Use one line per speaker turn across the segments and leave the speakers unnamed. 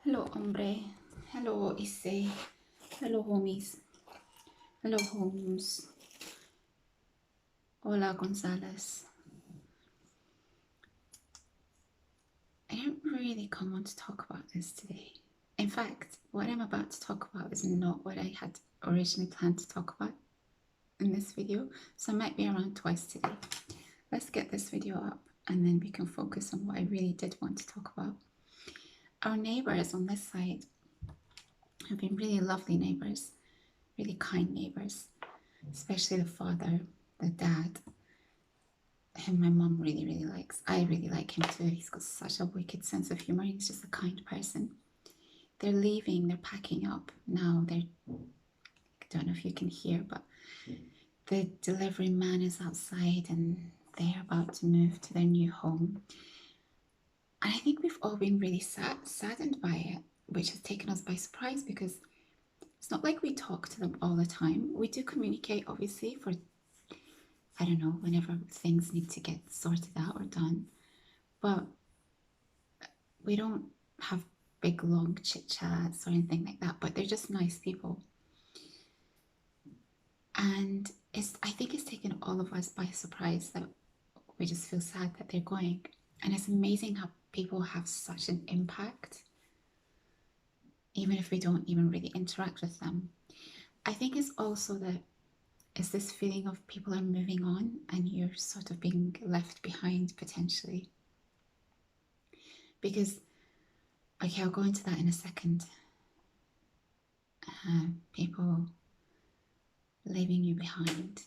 Hello, hombre. Hello, Issei. Hello, homies. Hello, Holmes. Hola, Gonzalez. I don't really come on to talk about this today. In fact, what I'm about to talk about is not what I had originally planned to talk about in this video, so I might be around twice today. Let's get this video up and then we can focus on what I really did want to talk about. Our neighbors on this side have been really lovely neighbors, really kind neighbors, especially the father, the dad. Him my mum really likes. I really like him too. He's got such a wicked sense of humor. He's just a kind person. They're leaving, they're packing up now. I don't know if you can hear, but the delivery man is outside and they're about to move to their new home. And I think we've all been really saddened by it, which has taken us by surprise because it's not like we talk to them all the time. We do communicate, obviously, for, I don't know, whenever things need to get sorted out or done. But we don't have big long chit chats or anything like that, but they're just nice people. And I think it's taken all of us by surprise that we just feel sad that they're going. And it's amazing how people have such an impact, even if we don't even really interact with them. I think it's also that it's this feeling of people are moving on and you're sort of being left behind potentially. Because, okay, I'll go into that in a second. People leaving you behind.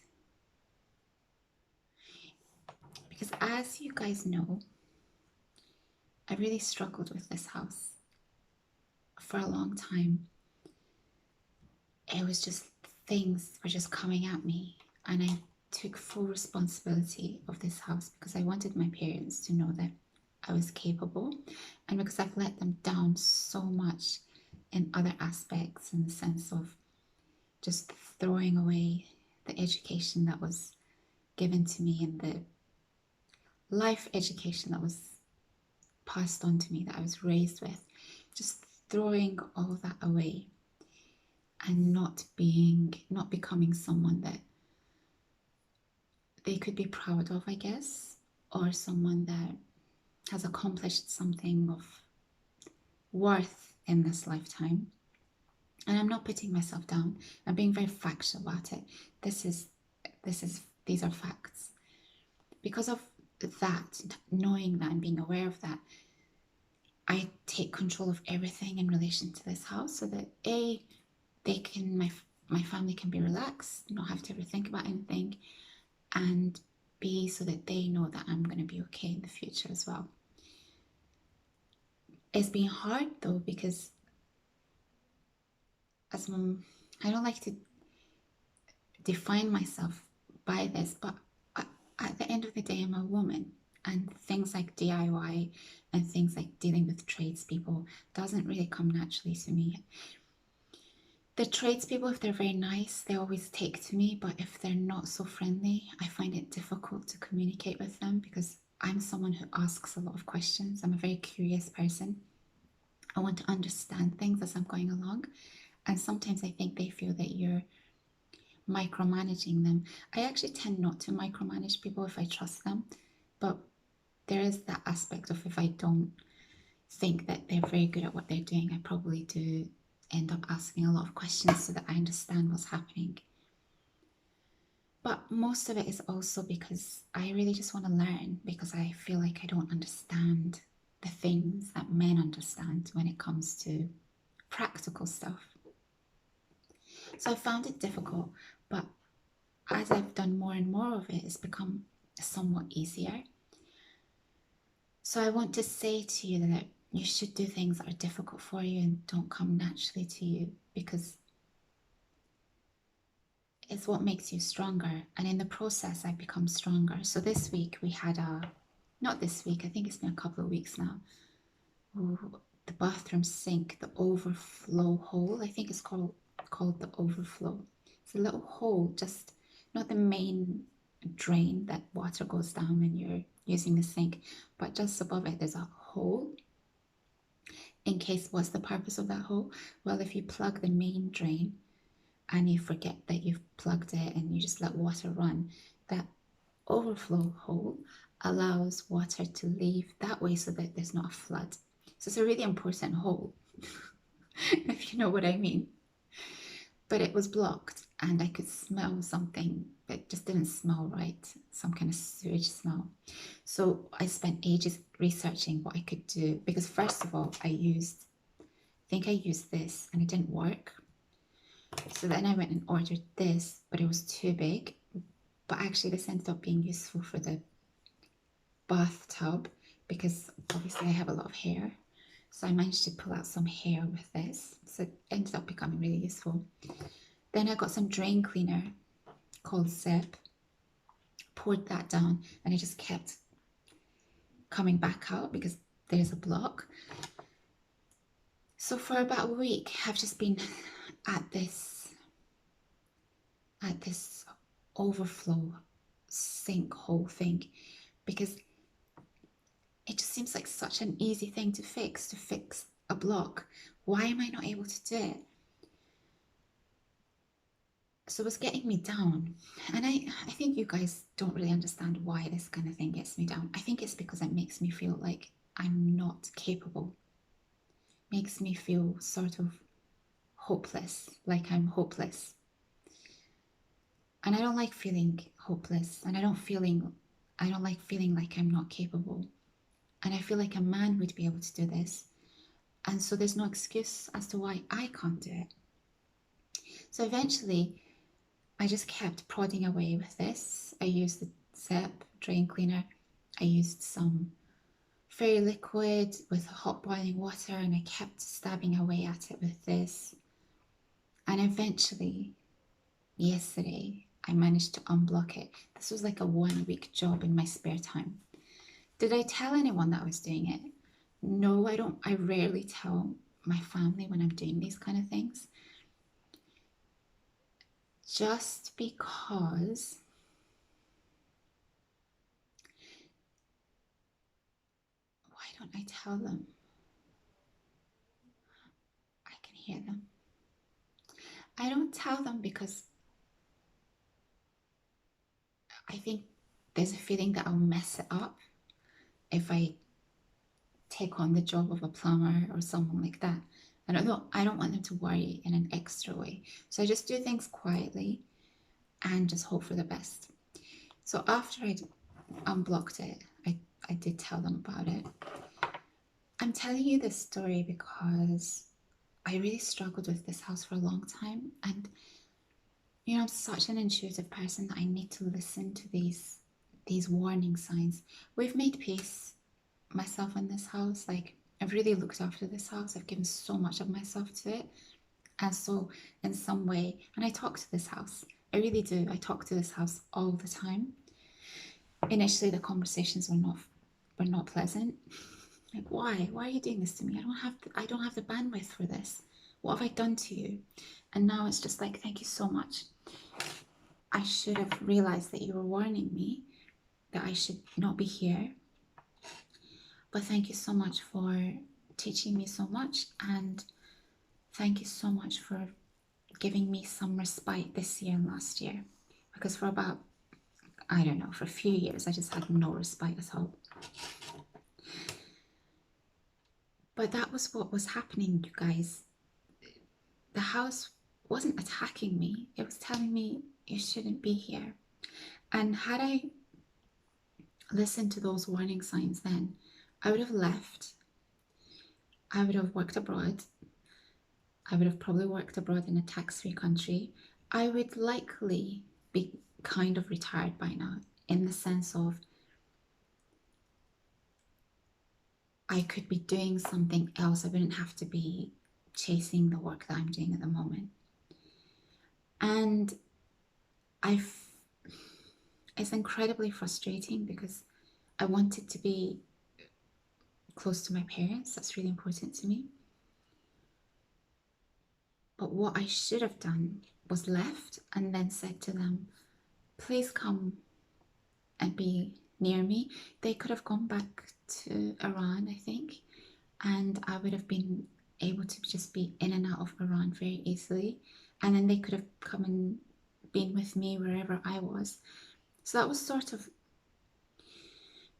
Because as you guys know, I really struggled with this house for a long time. It was just, things were just coming at me, and I took full responsibility of this house because I wanted my parents to know that I was capable, and because I've let them down so much in other aspects, in the sense of just throwing away the education that was given to me and the life education that was passed on to me, that I was raised with, just throwing all that away and not becoming someone that they could be proud of, I guess, or someone that has accomplished something of worth in this lifetime. And I'm not putting myself down. I'm being very factual about it. These are facts. Because of that, knowing that and being aware of that, I take control of everything in relation to this house so that my family can be relaxed, not have to ever think about anything, and B, so that they know that I'm going to be okay in the future as well. It's been hard though, because as mom, I don't like to define myself by this, but at the end of the day, I'm a woman, and things like DIY and things like dealing with tradespeople doesn't really come naturally to me. The tradespeople, if they're very nice, they always take to me, but if they're not so friendly, I find it difficult to communicate with them because I'm someone who asks a lot of questions. I'm a very curious person. I want to understand things as I'm going along, and sometimes I think they feel that you're micromanaging them. I actually tend not to micromanage people if I trust them, but there is that aspect of, if I don't think that they're very good at what they're doing, I probably do end up asking a lot of questions so that I understand what's happening. But most of it is also because I really just want to learn, because I feel like I don't understand the things that men understand when it comes to practical stuff. So I found it difficult, but as I've done more and more of it, it's become somewhat easier. So I want to say to you that you should do things that are difficult for you and don't come naturally to you, because it's what makes you stronger. And in the process, I've become stronger. So this week we had not this week, I think it's been a couple of weeks now. The bathroom sink, the overflow hole, I think it's called the overflow. It's a little hole, just not the main drain that water goes down when you're using the sink, but just above it there's a hole in case, what's the purpose of that hole? Well, if you plug the main drain and you forget that you've plugged it and you just let water run, that overflow hole allows water to leave that way so that there's not a flood. So it's a really important hole, if you know what I mean. But it was blocked and I could smell something that just didn't smell right, some kind of sewage smell. So I spent ages researching what I could do, because first of all, I think I used this and it didn't work. So then I went and ordered this, but it was too big. But actually this ended up being useful for the bathtub, because obviously I have a lot of hair. So I managed to pull out some hair with this. So it ended up becoming really useful. Then I got some drain cleaner called Zip, poured that down, and it just kept coming back out because there's a block. So for about a week, I've just been at this overflow sinkhole thing, because it just seems like such an easy thing to fix a block. Why am I not able to do it? So it was getting me down. And I think you guys don't really understand why this kind of thing gets me down. I think it's because it makes me feel like I'm not capable. Makes me feel sort of hopeless, like I'm hopeless. And I don't like feeling hopeless, and I don't like feeling like I'm not capable. And I feel like a man would be able to do this. And so there's no excuse as to why I can't do it. So eventually I just kept prodding away with this. I used the Zip drain cleaner. I used some fairy liquid with hot boiling water, and I kept stabbing away at it with this. And eventually, yesterday, I managed to unblock it. This was like a 1 week job in my spare time. Did I tell anyone that I was doing it? No, I don't. I rarely tell my family when I'm doing these kind of things. Just because why don't I tell them? I can hear them. I don't tell them because I think there's a feeling that I'll mess it up if I take on the job of a plumber or someone like that. And I don't want them to worry in an extra way. So I just do things quietly and just hope for the best. So after I unblocked it, I did tell them about it. I'm telling you this story because I really struggled with this house for a long time. And, you know, I'm such an intuitive person that I need to listen to these warning signs. We've made peace, myself in this house. Like, I've really looked after this house. I've given so much of myself to it. And so, in some way, and I talk to this house. I really do. I talk to this house all the time. Initially, the conversations were not pleasant. Like, why? Why are you doing this to me? I don't have the bandwidth for this. What have I done to you? And now it's just like, thank you so much. I should have realized that you were warning me that I should not be here. But thank you so much for teaching me so much, and thank you so much for giving me some respite this year and last year. Because for about, I don't know, for a few years, I just had no respite at all. But that was what was happening, you guys. The house wasn't attacking me. It was telling me you shouldn't be here. And had I listened to those warning signs then, I would have left. I would have worked abroad. I would have probably worked abroad in a tax-free country. I would likely be kind of retired by now, in the sense of I could be doing something else. I wouldn't have to be chasing the work that I'm doing at the moment. And it's incredibly frustrating because I wanted to be close to my parents. That's really important to me. But what I should have done was left and then said to them, please come and be near me. They could have gone back to Iran, I think, and I would have been able to just be in and out of Iran very easily. And then they could have come and been with me wherever I was. So that was sort of,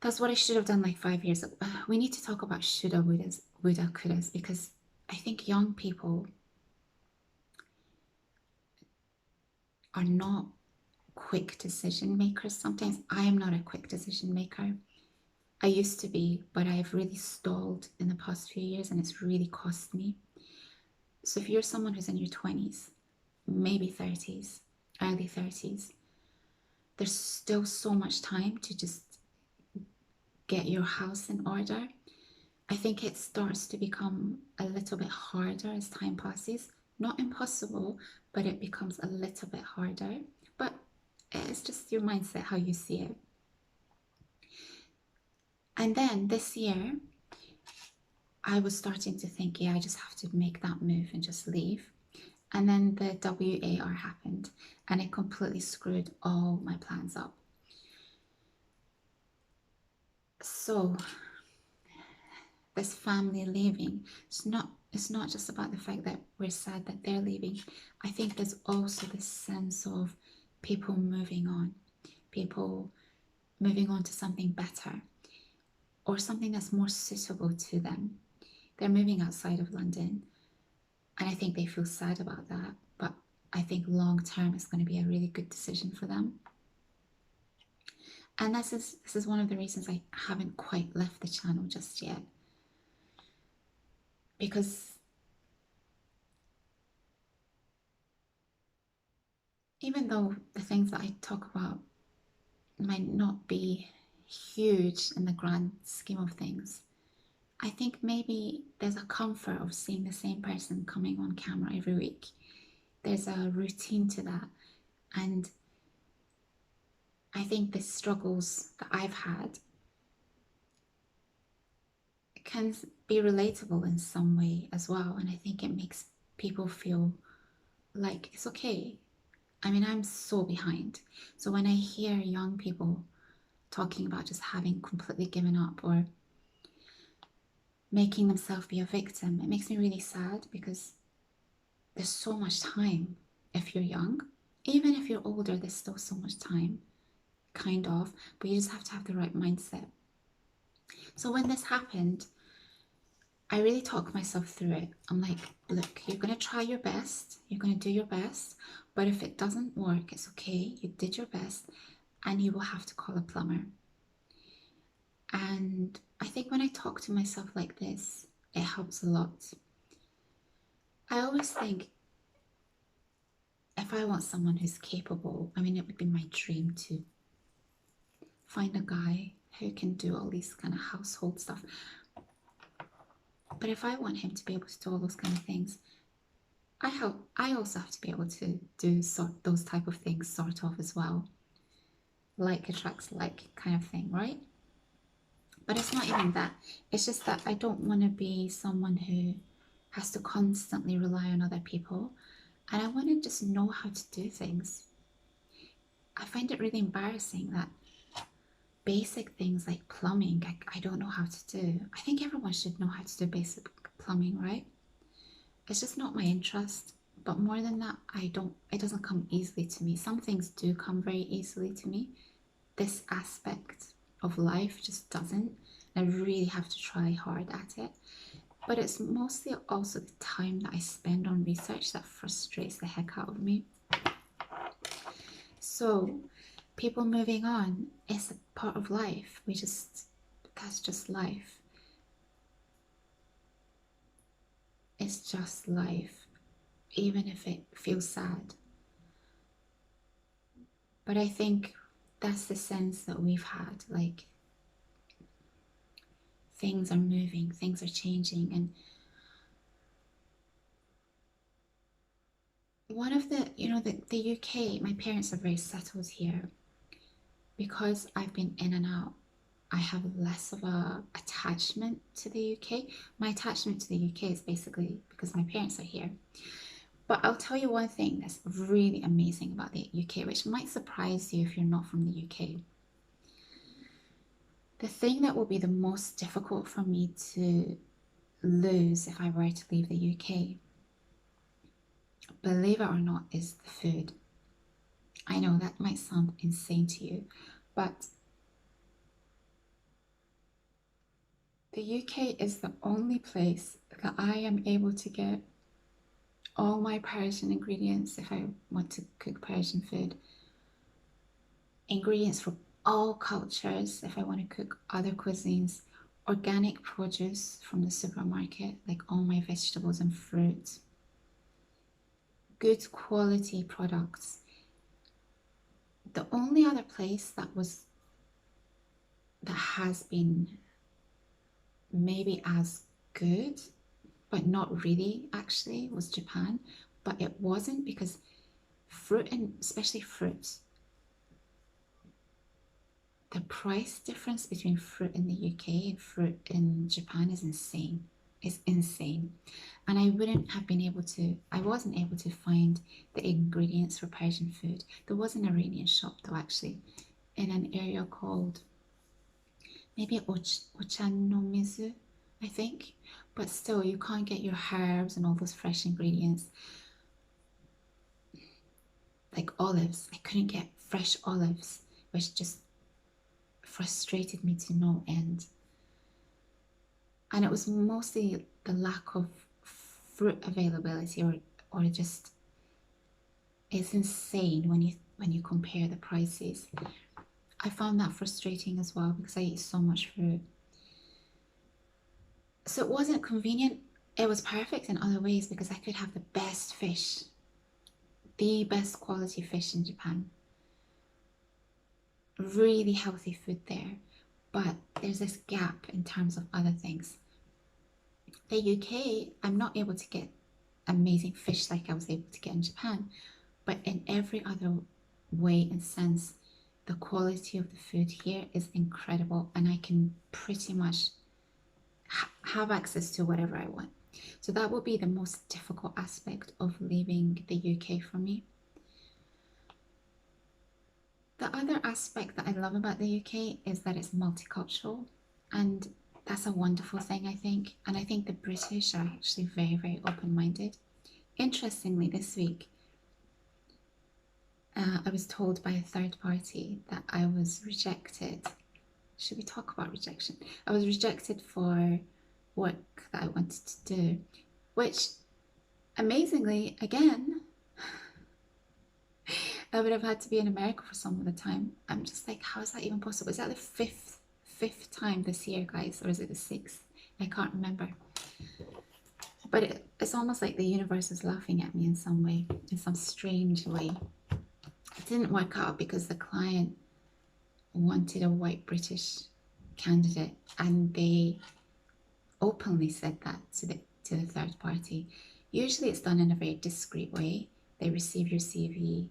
that's what I should have done like 5 years ago. We need to talk about shoulda, woulda, couldas, because I think young people are not quick decision makers. Sometimes I am not a quick decision maker. I used to be, but I've really stalled in the past few years and it's really cost me. So if you're someone who's in your 20s, maybe 30s, early 30s, there's still so much time to just get your house in order. I think it starts to become a little bit harder as time passes. Not impossible, but it becomes a little bit harder. But it's just your mindset, how you see it. And then this year, I was starting to think, yeah, I just have to make that move and just leave. And then the WAR happened and it completely screwed all my plans up. So this family leaving, it's not just about the fact that we're sad that they're leaving. I think there's also this sense of people moving on, people moving on to something better or something that's more suitable to them. They're moving outside of London, and I think they feel sad about that, but I think long term it's going to be a really good decision for them. And this is one of the reasons I haven't quite left the channel just yet, because even though the things that I talk about might not be huge in the grand scheme of things, I think maybe there's a comfort of seeing the same person coming on camera every week. There's a routine to that. And I think the struggles that I've had can be relatable in some way as well. And I think it makes people feel like it's okay. I mean, I'm so behind. So when I hear young people talking about just having completely given up or making themselves be a victim, it makes me really sad because there's so much time if you're young. Even if you're older, there's still so much time, kind of, but you just have to have the right mindset. So when this happened, I really talked myself through it. I'm like, look, you're going to try your best, you're going to do your best, but if it doesn't work, it's okay. You did your best, and you will have to call a plumber. And I think when I talk to myself like this, it helps a lot. I always think if I want someone who's capable, I mean, it would be my dream to find a guy who can do all these kind of household stuff. But if I want him to be able to do all those kind of things, I also have to be able to do those type of things sort of as well. Like attracts like kind of thing, right? But it's not even that. It's just that I don't want to be someone who has to constantly rely on other people. And I want to just know how to do things. I find it really embarrassing that basic things like plumbing, I don't know how to do. I think everyone should know how to do basic plumbing, right? It's just not my interest. But more than that, it doesn't come easily to me. Some things do come very easily to me. This aspect of life just doesn't. I really have to try hard at it. But it's mostly also the time that I spend on research that frustrates the heck out of me. So people moving on is a part of life. That's just life. It's just life, even if it feels sad. But I think that's the sense that we've had, like things are moving, things are changing. And one of the, the UK, my parents are very settled here. Because I've been in and out, I have less of a attachment to the UK. My attachment to the UK is basically because my parents are here. But I'll tell you one thing that's really amazing about the UK, which might surprise you if you're not from the UK. The thing that will be the most difficult for me to lose if I were to leave the UK, believe it or not, is the food. I know that might sound insane to you, but the UK is the only place that I am able to get all my Persian ingredients if I want to cook Persian food. Ingredients from all cultures if I want to cook other cuisines. Organic produce from the supermarket, like all my vegetables and fruits. Good quality products. The only other place that has been maybe as good, but not really actually, was Japan. But it wasn't because fruit, and especially fruits, the price difference between fruit in the UK and fruit in Japan is insane. It's insane. And I wasn't able to find the ingredients for Persian food. There was an Iranian shop though, actually, in an area called maybe Ochanomizu, I think. But still, you can't get your herbs and all those fresh ingredients. Like olives, I couldn't get fresh olives, which just frustrated me to no end. And it was mostly the lack of fruit availability, or just, it's insane when you compare the prices. I found that frustrating as well because I eat so much fruit. So it wasn't convenient. It was perfect in other ways because I could have the best fish, the best quality fish in Japan. Really healthy food there. But there's this gap in terms of other things. The UK, I'm not able to get amazing fish like I was able to get in Japan, but in every other way and sense, the quality of the food here is incredible, and I can pretty much have access to whatever I want. So that will be the most difficult aspect of leaving the UK for me. The other aspect that I love about the UK is that it's multicultural, and that's a wonderful thing, I think. And I think the British are actually very, very open-minded. Interestingly, this week, I was told by a third party that I was rejected. Should we talk about rejection? I was rejected for work that I wanted to do, which amazingly, again, I would have had to be in America for some of the time. I'm just like, how is that even possible? Is that the fifth time this year, guys, or is it the sixth? I can't remember. But it's almost like the universe is laughing at me in some way, in some strange way. It didn't work out because the client wanted a white British candidate, and they openly said that to the third party. Usually it's done in a very discreet way. They receive your CV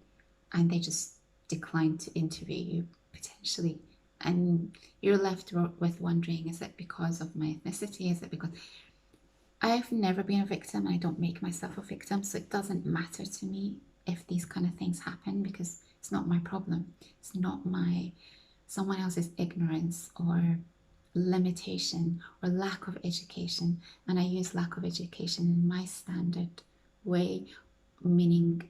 and they just decline to interview you potentially. And you're left with wondering, is it because of my ethnicity? Is it because I've never been a victim and I don't make myself a victim, so it doesn't matter to me if these kind of things happen because it's not my problem. It's not someone else's ignorance or limitation or lack of education. And I use lack of education in my standard way, meaning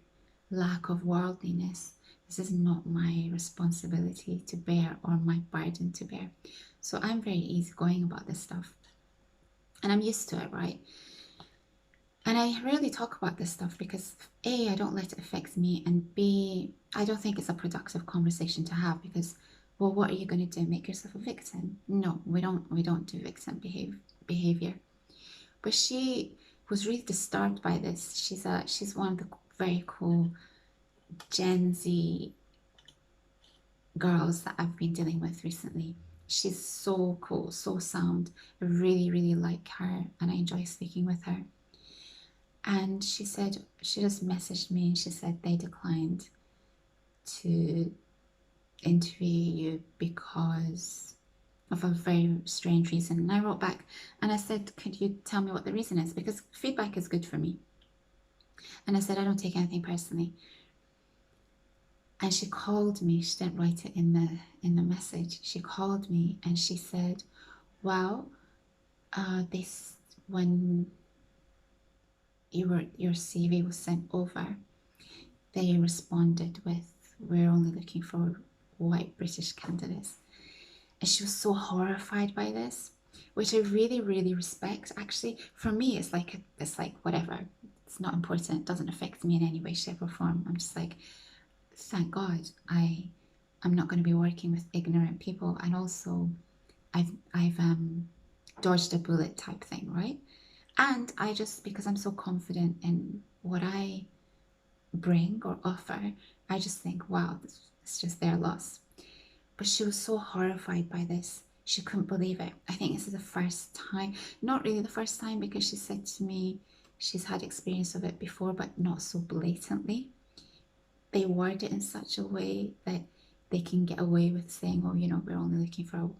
lack of worldliness. This is not my responsibility to bear or my burden to bear. So I'm very easygoing about this stuff. And I'm used to it, right? And I rarely talk about this stuff because A, I don't let it affect me, and B, I don't think it's a productive conversation to have because, well, what are you going to do? Make yourself a victim? No, we don't do victim behavior. But she was really disturbed by this. She's one of the very cool Gen Z girls that I've been dealing with recently. She's so cool, so sound. I really, really like her and I enjoy speaking with her. And she said, she just messaged me and she said they declined to interview you because of a very strange reason. And I wrote back and I said, could you tell me what the reason is? Because feedback is good for me. And I said, I don't take anything personally. And she called me. She didn't write it in the message. She called me and she said, well, when your CV was sent over, they responded with, "We're only looking for white British candidates." And she was so horrified by this, which I really, really respect. Actually, for me, it's like whatever. It's not important. It doesn't affect me in any way, shape, or form. I'm just like, thank God, I'm not going to be working with ignorant people, and also, I've dodged a bullet type thing, right? And I just, because I'm so confident in what I bring or offer, I just think, wow, it's just their loss. But she was so horrified by this. She couldn't believe it. I think this is the first time, not really the first time, because she said to me she's had experience of it before, but not so blatantly. They word it in such a way that they can get away with saying, oh, we're only looking for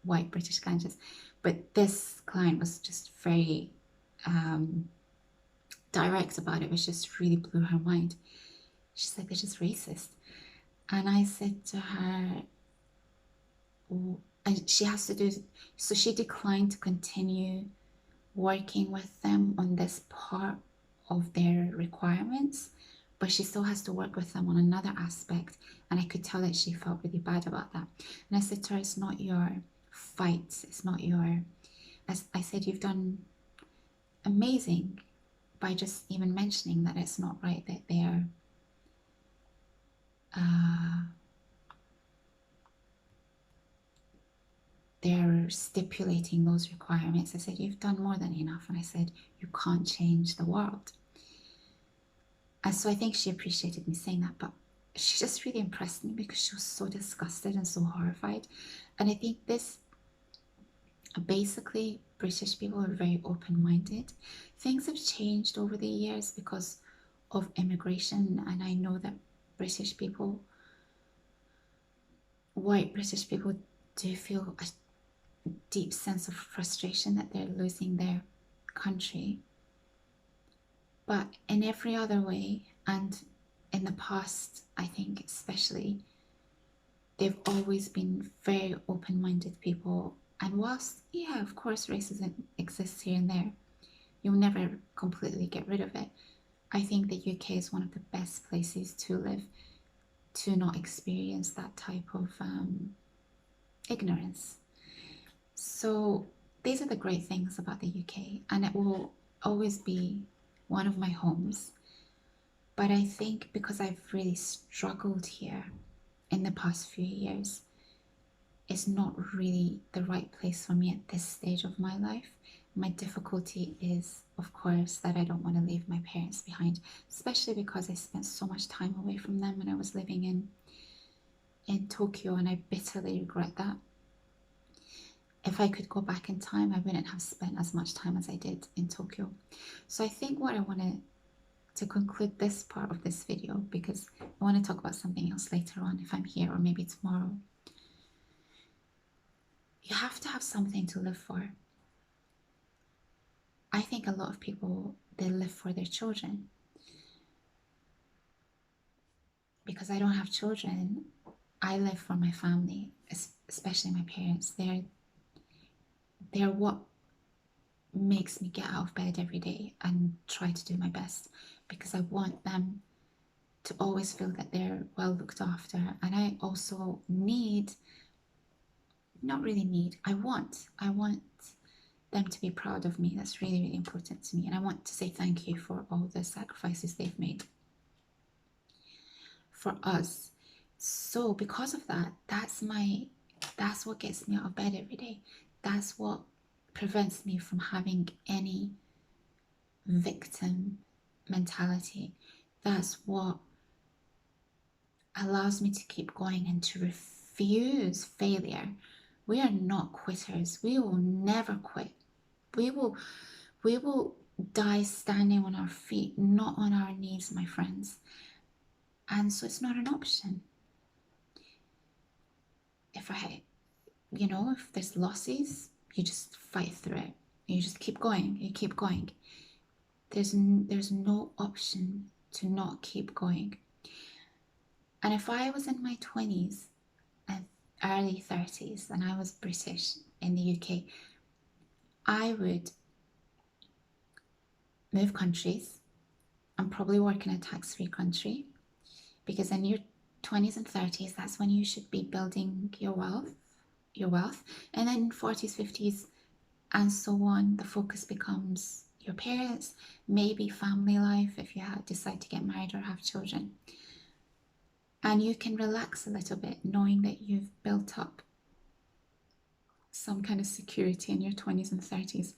white British candidates. But this client was just very direct about it, which just really blew her mind. She's like, they're just racist. And I said to her, and she has to do, so she declined to continue working with them on this part of their requirements, but she still has to work with them on another aspect. And I could tell that she felt really bad about that. And I said to her, it's not your fight. It's not your, as I said, you've done amazing by just even mentioning that it's not right that they're stipulating those requirements. I said, you've done more than enough. And I said, you can't change the world. And so I think she appreciated me saying that, but she just really impressed me because she was so disgusted and so horrified. And I think this, basically, British people are very open-minded. Things have changed over the years because of immigration, and I know that British people, white British people, do feel a deep sense of frustration that they're losing their country. But in every other way, and in the past, I think especially, they've always been very open-minded people. And whilst, yeah, of course, racism exists here and there, you'll never completely get rid of it. I think the UK is one of the best places to live, to not experience that type of ignorance. So these are the great things about the UK, and it will always be one of my homes. But I think because I've really struggled here in the past few years, it's not really the right place for me at this stage of my life. My difficulty is, of course, that I don't want to leave my parents behind, especially because I spent so much time away from them when I was living in Tokyo, and I bitterly regret that. If I could go back in time, I wouldn't have spent as much time as I did in Tokyo. So I think what I wanted to conclude this part of this video, because I want to talk about something else later on if I'm here, or maybe tomorrow. You have to have something to live for. I think a lot of people, they live for their children. Because I don't have children, I live for my family, especially my parents. They're what makes me get out of bed every day and try to do my best, because I want them to always feel that they're well looked after. And I also need, not really need, I want them to be proud of me. That's really, really important to me. And I want to say thank you for all the sacrifices they've made for us. So because of that, that's what gets me out of bed every day. That's what prevents me from having any victim mentality. That's what allows me to keep going and to refuse failure. We are not quitters. We will never quit. We will die standing on our feet, not on our knees, my friends. And so it's not an option. If there's losses, you just fight through it. You just keep going. You keep going. There's no option to not keep going. And if I was in my 20s and early 30s and I was British in the UK, I would move countries, and probably work in a tax-free country, because in your 20s and 30s, that's when you should be building your wealth. And then 40s, 50s, and so on, the focus becomes your parents, maybe family life if you decide to get married or have children. And you can relax a little bit knowing that you've built up some kind of security in your 20s and 30s.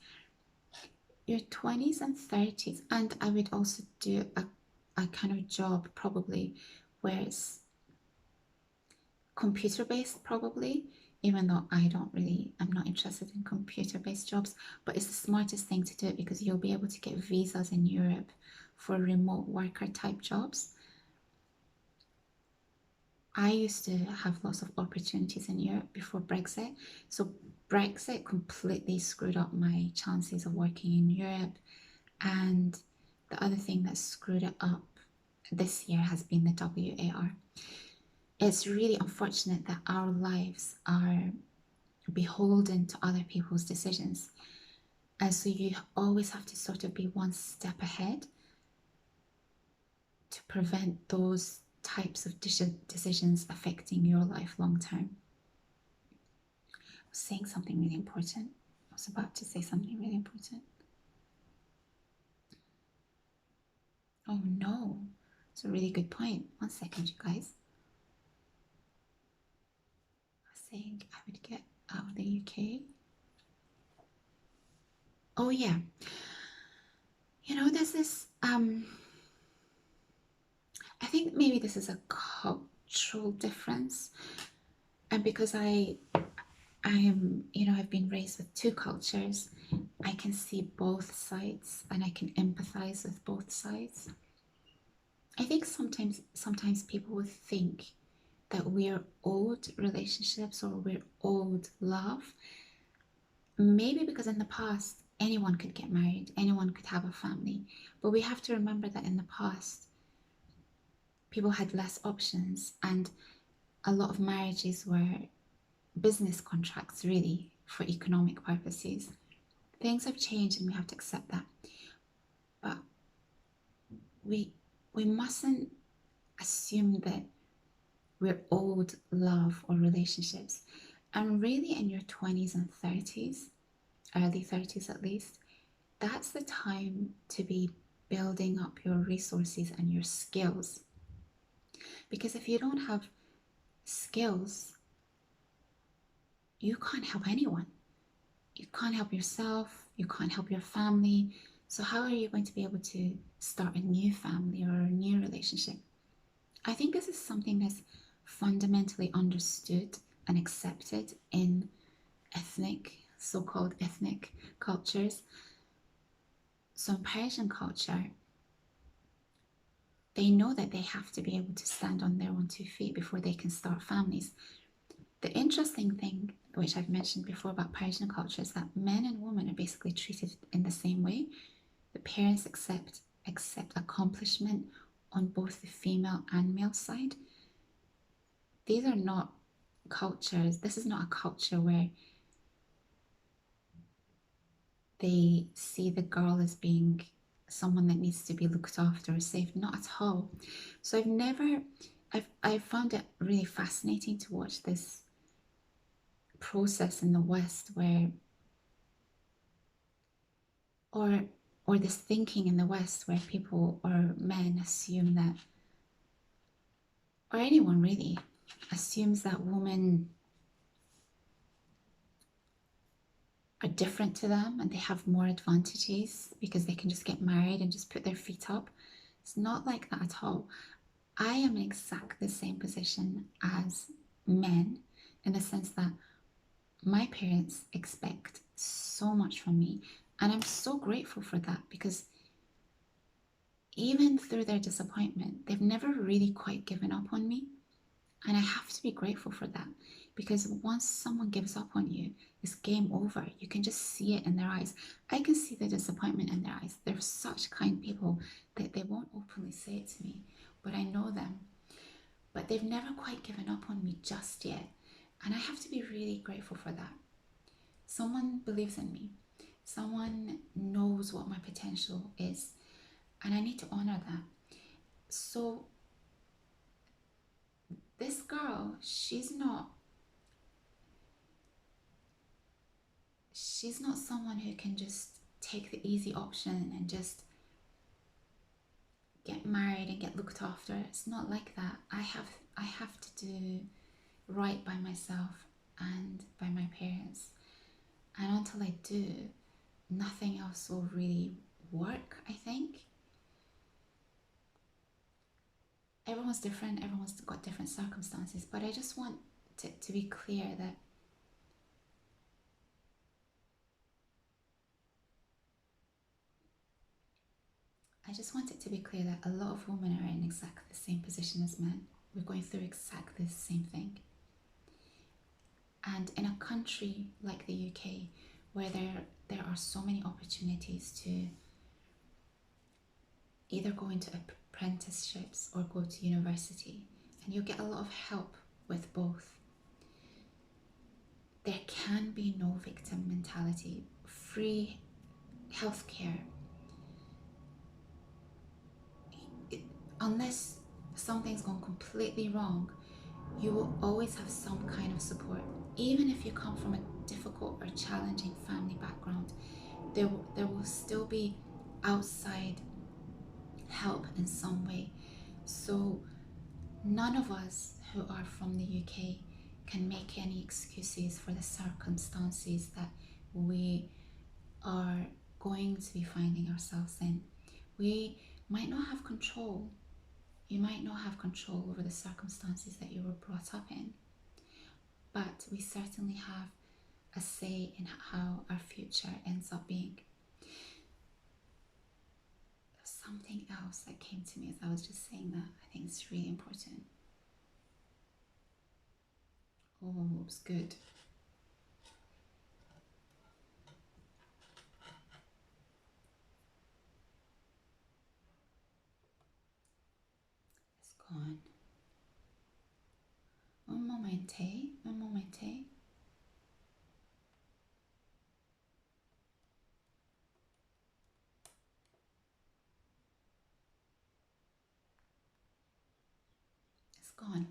Your 20s and 30s, and I would also do a kind of job probably where it's computer based, probably, even though I'm not interested in computer based jobs, but it's the smartest thing to do because you'll be able to get visas in Europe for remote worker type jobs. I used to have lots of opportunities in Europe before Brexit. So Brexit completely screwed up my chances of working in Europe. And the other thing that screwed it up this year has been the WAR. It's really unfortunate that our lives are beholden to other people's decisions. And so you always have to sort of be one step ahead to prevent those types of decisions affecting your life long term. I was saying something really important. I was about to say something really important. Oh no, it's a really good point. 1 second, you guys. I was saying I would get out of the UK. Oh yeah, there's this I think maybe this is a cultural difference, and because I've been raised with two cultures, I can see both sides and I can empathize with both sides. I think sometimes people would think that we're old relationships or we're old love, maybe because in the past anyone could get married, anyone could have a family, but we have to remember that in the past people had less options, and a lot of marriages were business contracts, really, for economic purposes. Things have changed and we have to accept that. But we mustn't assume that we're old love or relationships. And really, in your 20s and 30s, early 30s at least, that's the time to be building up your resources and your skills. Because if you don't have skills, you can't help anyone. You can't help yourself, you can't help your family. So, how are you going to be able to start a new family or a new relationship? I think this is something that's fundamentally understood and accepted in so called ethnic cultures. So, in Persian culture, they know that they have to be able to stand on their own 2 feet before they can start families. The interesting thing, which I've mentioned before about Persian culture, is that men and women are basically treated in the same way. The parents accept accomplishment on both the female and male side. These are not cultures. This is not a culture where they see the girl as being someone that needs to be looked after or saved. Not at all. So I've found it really fascinating to watch this process in the West or this thinking in the West where people or men assume that, or anyone really, assumes that women are different to them and they have more advantages because they can just get married and just put their feet up. It's not like that at all. I am in exactly the same position as men in the sense that my parents expect so much from me, and I'm so grateful for that because even through their disappointment, they've never really quite given up on me. And I have to be grateful for that because once someone gives up on you, it's game over. You can just see it in their eyes. I can see the disappointment in their eyes. They're such kind people that they won't openly say it to me, but I know them. But they've never quite given up on me just yet. And I have to be really grateful for that. Someone believes in me. Someone knows what my potential is, and I need to honor that. So this girl, she's not someone who can just take the easy option and just get married and get looked after. It's not like that. I have to do right by myself and by my parents. And until I do, nothing else will really work, I think. Everyone's different, everyone's got different circumstances, but I just want to be clear that I just want it to be clear that a lot of women are in exactly the same position as men. We're going through exactly the same thing. And in a country like the UK, where there are so many opportunities to either go into apprenticeships or go to university, and you'll get a lot of help with both, there can be no victim mentality. Free healthcare, unless something's gone completely wrong, you will always have some kind of support. Even if you come from a difficult or challenging family background, there will still be outside help in some way. So none of us who are from the UK can make any excuses for the circumstances that we are going to be finding ourselves in. We might not have control. You might not have control over the circumstances that you were brought up in, but we certainly have a say in how our future ends up being. Something else that came to me as I was just saying that I think it's really important. Oh, it's good. It's gone. Un momente, un momente. It's gone.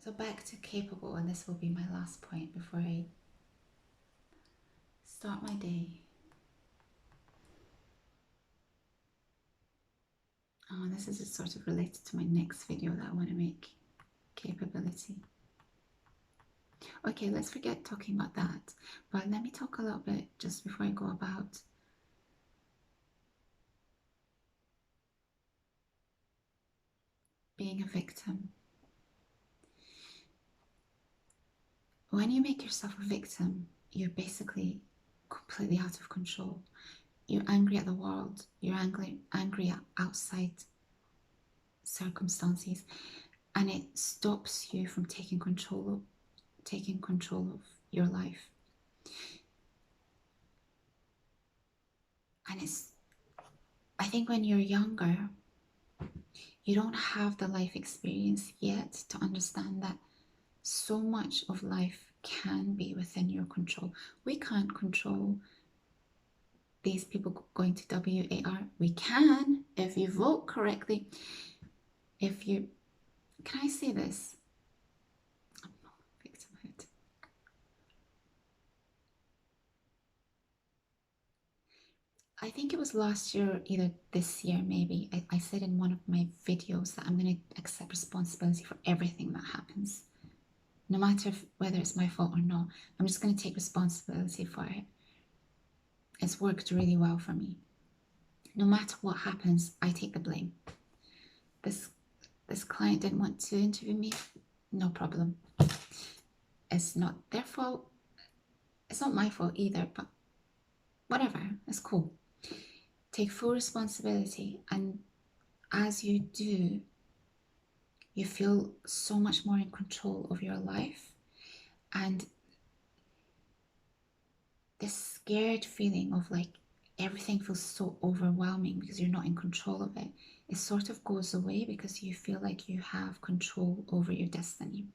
So back to capable, and this will be my last point before I start my day. Oh, this is just sort of related to my next video that I want to make. Capability. Okay, let's forget talking about that. But let me talk a little bit just before I go about being a victim. When you make yourself a victim, you're basically completely out of control. You're angry at the world. You're angry at outside circumstances, and it stops you from taking control of your life. And I think when you're younger, you don't have the life experience yet to understand that so much of life can be within your control. We can't control these people going to WAR. We can if you vote correctly. If you, can I say this? Victimhood. I think it was last year, either this year maybe, I said in one of my videos that I'm going to accept responsibility for everything that happens. No matter whether it's my fault or not, I'm just going to take responsibility for it. It's worked really well for me. No matter what happens, I take the blame. This client didn't want to interview me, no problem. It's not their fault. It's not my fault either, but whatever, it's cool. Take full responsibility, and as you do, you feel so much more in control of your life. And this scared feeling of like everything feels so overwhelming because you're not in control of it, it sort of goes away because you feel like you have control over your destiny.